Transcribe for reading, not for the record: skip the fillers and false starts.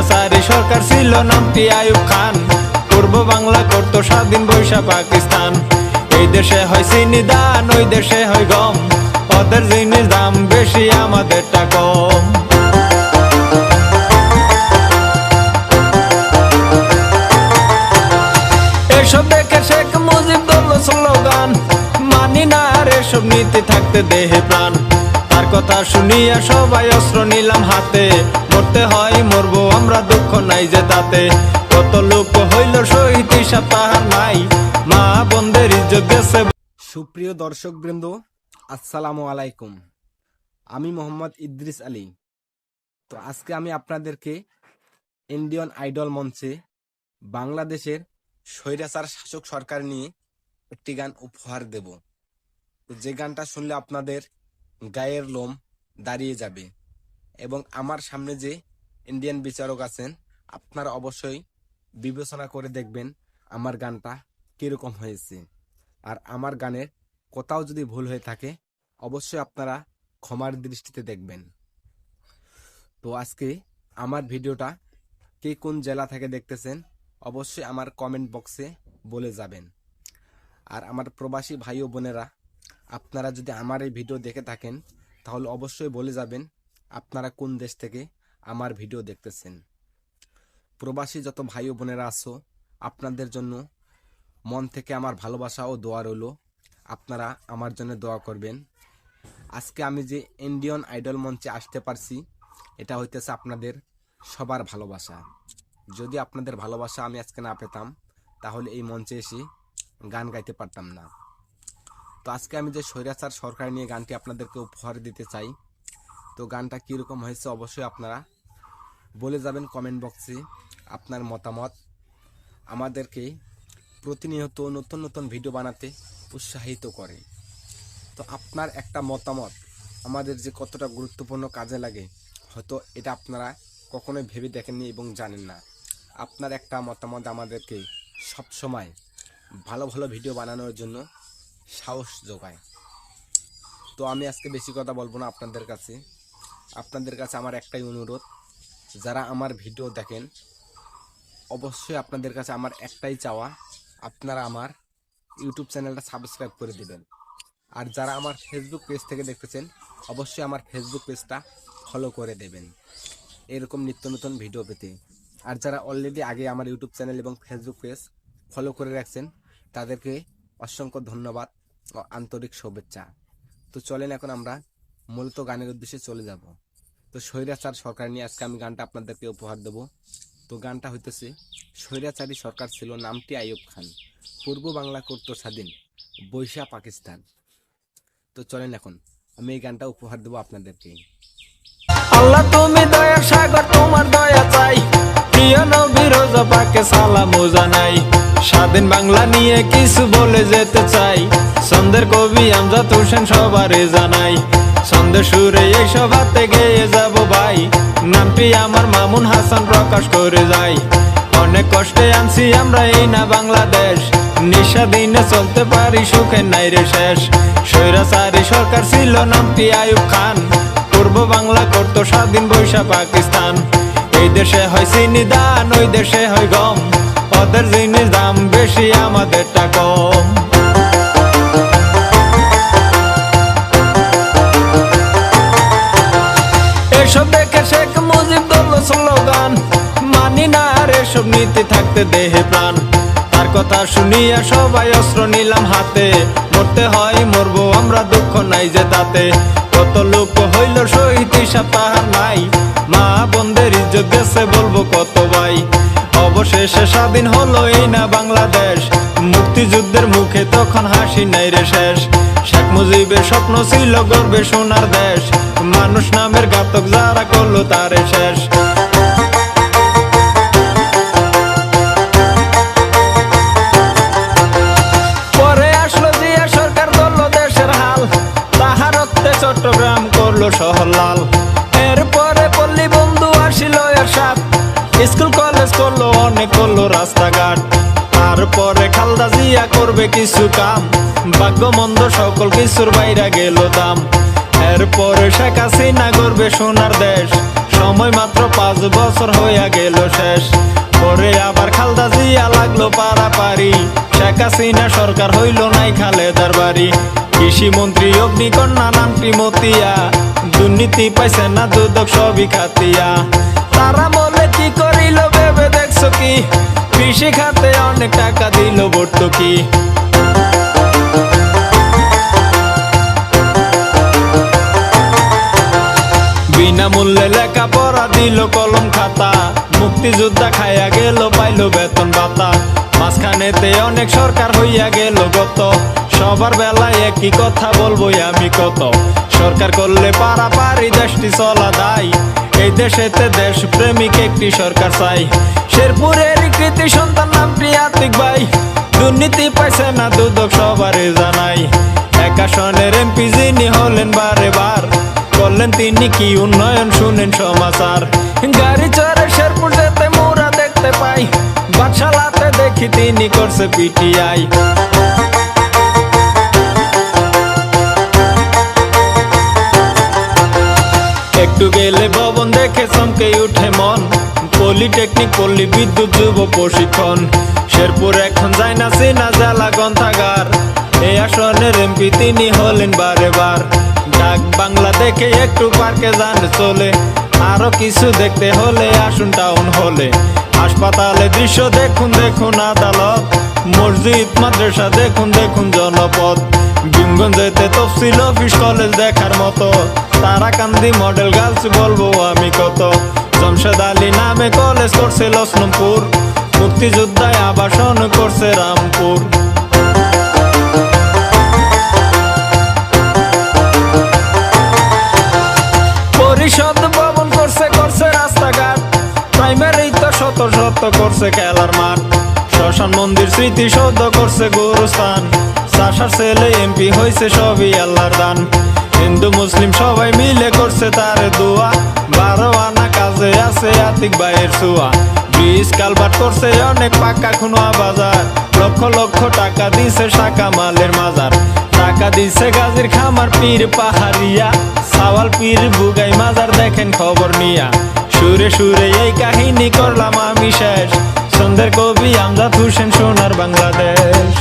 স্বৈরাচারী সরকার ছিল নামটি আইয়ুব খান। পূর্ব বাংলা করতো স্বাধীন বৈশা পাকিস্তান। এই দেশে হয় চিনি দান, ওই দেশে হয় গম, ওদের জিনিস দাম বেশি আমাদেরটা কম। এসব দেখে শেখ মুজিব দল স্লোগান, মানি না আর এসব নীতি থাকতে দেহে প্রাণ। তার কথা শুনিয়া সবাই অস্ত্র নিলাম হাতে, মরতে হয় মরবো আমরা, দুঃখ নাই যে তাতে। কত লোক হইল শহীদ হিসাব তাহার নাই, মা বোনদের ইজ্জত গেছে। সুপ্রিয় দর্শক বৃন্দ, আসসালামু আলাইকুম। আমি মোহাম্মদ ইদ্রিস আলী। তো আজকে আমি আপনাদেরকে ইন্ডিয়ান আইডল মঞ্চে বাংলাদেশের স্বৈরাচার শাসক সরকার নিয়ে একটি গান উপহার দেব। তো যে গানটা শুনলে আপনাদের গায়ের লোম দাঁড়িয়ে যাবে, এবং আমার সামনে যে ইন্ডিয়ান বিচারক আছেন আপনারা অবশ্যই বিবেচনা করে দেখবেন আমার গানটা কিরকম হয়েছে। আর আমার গানের কোথাও যদি ভুল হয়ে থাকে অবশ্যই আপনারা ক্ষমার দৃষ্টিতে দেখবেন। তো আজকে আমার ভিডিওটা কে কোন জেলা থেকে দেখতেছেন অবশ্যই আমার কমেন্ট বক্সে বলে যাবেন। আর আমার প্রবাসী ভাই ও বোনেরা, আপনারা যদি আমার এই ভিডিও দেখে থাকেন তাহলে অবশ্যই বলে যাবেন আপনারা কোন দেশ থেকে আমার ভিডিও দেখতেছেন। প্রবাসী যত ভাই ও বোনেরা আছো, আপনাদের জন্য মন থেকে আমার ভালোবাসা ও দোয়া রইল, আপনারা আমার জন্য দোয়া করবেন। আজকে আমি যে ইন্ডিয়ান আইডল মঞ্চে আসতে পারছি এটা হইতেছে আপনাদের সবার ভালোবাসা। যদি আপনাদের ভালোবাসা আমি আজকে না পেতাম তাহলে এই মঞ্চে এসে গান গাইতে পারতাম না। তো আজকে আমি যে স্বৈরাচার সরকার নিয়ে গানটি আপনাদেরকে উপহার দিতে চাই, তো গানটা কীরকম হয়েছে অবশ্যই আপনারা বলে যাবেন কমেন্ট বক্সে আপনার মতামত। আমাদেরকে প্রতিনিয়ত নতুন নতুন ভিডিও বানাতে উৎসাহিত করে। তো আপনার একটা মতামত আমাদের যে কতটা গুরুত্বপূর্ণ কাজে লাগে হয়তো এটা আপনারা কখনোই ভেবে দেখেননি এবং জানেন না। আপনার একটা মতামত আমাদেরকে সবসময় ভালো ভালো ভিডিও বানানোর জন্য সাহস যোগায়। তো আমি আজকে বেশি কথা বলবো না আপনাদের কাছে আমার একটাই অনুরোধ, যারা আমার ভিডিও দেখেন অবশ্যই আপনাদের কাছে আমার একটাই চাওয়া, আপনারা আমার ইউটিউব চ্যানেলটা সাবস্ক্রাইব করে দিবেন। আর যারা আমার ফেসবুক পেজ থেকে দেখতেছেন অবশ্যই আমার ফেসবুক পেজটা ফলো করে দেবেন এরকম নিত্য নতুন ভিডিও পেতে। আর যারা অলরেডি আগে আমার ইউটিউব চ্যানেল এবং ফেসবুক পেজ ফলো করে রাখছেন তাদেরকে অসংখ্য ধন্যবাদ ও আন্তরিক শুভেচ্ছা। তো চলেন এখন আমরা মূলত গানের উদ্দেশ্যে চলে যাব। তো স্বৈরাচার সরকার নিয়ে আজকে আমি গানটা আপনাদেরকে উপহার দেব। তো গানটা হইতেছে স্বৈরাচারী সরকার ছিল নামটি আইয়ুব খান। পূর্ব বাংলা করতো স্বাধীন বৈশা পাকিস্তান। তো চলেন এখন আমি এই গানটা উপহার দেবো আপনাদেরকে। আল্লাহ তুমি দয়ার সাগর, তোমার দয়া চাই, প্রিয় নবী রোজা পাকে সালাম জানাই। স্বাধীন বাংলা নিয়ে কিছু বলে যেতে চাই, ছন্দের কবি আমজাদ হোসেন সবারে জানাই। ছন্দের সুরে এই সভাতে গেয়ে যাব ভাই, নামটি আমার মামুন হাসান প্রকাশ করে যাই। অনেক কষ্টে আনছি আমরা এই না বাংলাদেশ, নিঃস্বাধীনে চলতে পারি সুখে নাই রে শেষ। স্বৈরাচারী সরকার ছিল নামটি আইয়ুব খান। পূর্ব বাংলা করতো স্বাধীন বৈশা পাকিস্তান। এই দেশে হয় চিনি দান, ওই দেশে হয় গম, ওদের জিনিস দাম বেশি আমাদেরটা কম। এসব দেখে শেখ মুজিব দল স্লোগান, মানি না আর এসব নীতি থাকতে দেহে প্রাণ। তার কথা শুনিয়া সবাই অস্ত্র নিলাম হাতে, মরতে হয় মরবো আমরা, দুঃখ নাই যে তাতে। কত লোক হইল শহীদ হিসাব তাহার নাই, মা বোনদের ইজ্জত গেছে বলবো কত ভাই। অবশেষে স্বাধীন হলো এই না বাংলাদেশ, মুক্তিযুদ্ধের মুখে তখন হাসি নাই রে শেষ। শেখ মুজিবের স্বপ্ন ছিল গর্বে সোনার দেশ, মানুষ নামের ঘাতক যারা করলো তারে শেষ। পরে আসলো জিয়া সরকার, ধরলো দেশের হাল, তাহার রক্তে চট্টগ্রাম করলো শহর লাল। এরপরে পল্লী বন্ধু আসিল এরশাদ, স্কুল কলেজ করলো অনেক, করলো রাস্তাঘাট। তারপরে খালদা জিয়া করবে কিছু কাম, ভাগ্য মন্দ সকল কিছুর বাইরে গেল দাম। এরপরে শেখ হাসিনা গড়বে সোনার দেশ, সময় মাত্র 5 বছর হইয়া গেল শেষ। পরে আবার খালদা জিয়া লাগলো পারাপারি, শেখ হাসিনা সরকার হইল নাই খালেদার বাড়ি। কৃষি মন্ত্রী অগ্নিকন্যা নামটি মতিয়া, দুর্নীতি পাইছে না দুদক সবই খাতিয়া। তারা বলে কি করিল ভেবে দেখছো কি, কৃষি খাতে অনেক টাকা দিল ভর্তুকি। বিনামূল্যে লেখাপড়া দিল কলম খাতা, মুক্তিযোদ্ধা খাইয়া গেল পাইল বেতন ভাতা। মাঝখানেতে অনেক সরকার হইয়া গেল গত, সবার বেলায় একই কথা বলবো আমি কত। সরকার করলে পারাপারি দেশটি চলা দায়, এই দেশেতে দেশ প্রেমিক একটি সরকার চাই। শেরপুরের কৃতি সন্তান নামটি আতিক ভাই, দুর্নীতি পাইছে না দুদক সবারই জানাই। এক আসনের এমপি যিনি হলেন বারে বার, করলেন তিনি কি উন্নয়ন শুনেন সমাচার। গাড়ি চড়ে শেরপুর যেতে মোরা দেখতে পাই, বাদশালাতে দেখি তিনি করছে পিটিআই। একটু গেলে ভবন দেখে চমকে উঠে মন, পলিটেকনিক পল্লী বিদ্যুৎ যুব প্রশিক্ষণ। শেরপুর এখন যায় না চেনা জেলা গ্রন্থাগার, এই আসনের এমপি তিনি হলেন বারে বার। ডাক বাংলা দেখে একটু পার্কে যান চলে, আরো কিছু দেখতে হলে আসুন টাউন হলে। হাসপাতালে দৃশ্য দেখুন দেখুন আদালত, মসজিদ মাদ্রাসা দেখুন দেখুন জনপদ। ভীমগঞ্জেতে তফসিল অফিস কলেজ দেখার মতো, তারাকান্দি মডেল গার্লস বলবো আমি কত। জমশেদ আলী নামে কলেজ করছে লক্ষ্মণপুর, মুক্তিযোদ্ধায় আবাসন করছে রামপুর। পরিষদ ভবন করছে করছে রাস্তাঘাট, প্রাইমারি তো শত শত করছে খেলার মাঠ। শ্মশান মন্দির স্মৃতিসৌধ করছে গুরুস্থান, চাষার ছেলে এমপি হয়েছে সবই আল্লাহর দান। হিন্দু মুসলিম সবাই মিলে করছে তার দোয়া, 12 আনা কাজে আছে আতিক ভাইয়ের ছোঁয়া। ব্রিজ কালভার্ট করছে অনেক পাকা খুনোয়া বাজার, লক্ষ লক্ষ টাকা দিছে শাখা মালের মাজার। টাকা দিছে গাজীর খামার পীর পাহাড়িয়া, সাওয়াল পীর বুগাই মাজার দেখেন খবর নিয়া। সুরে সুরে এই কাহিনী করলাম আমি শেষ, সন্ধ্যের কবি আমজাদ হোসেন সোনার বাংলাদেশ।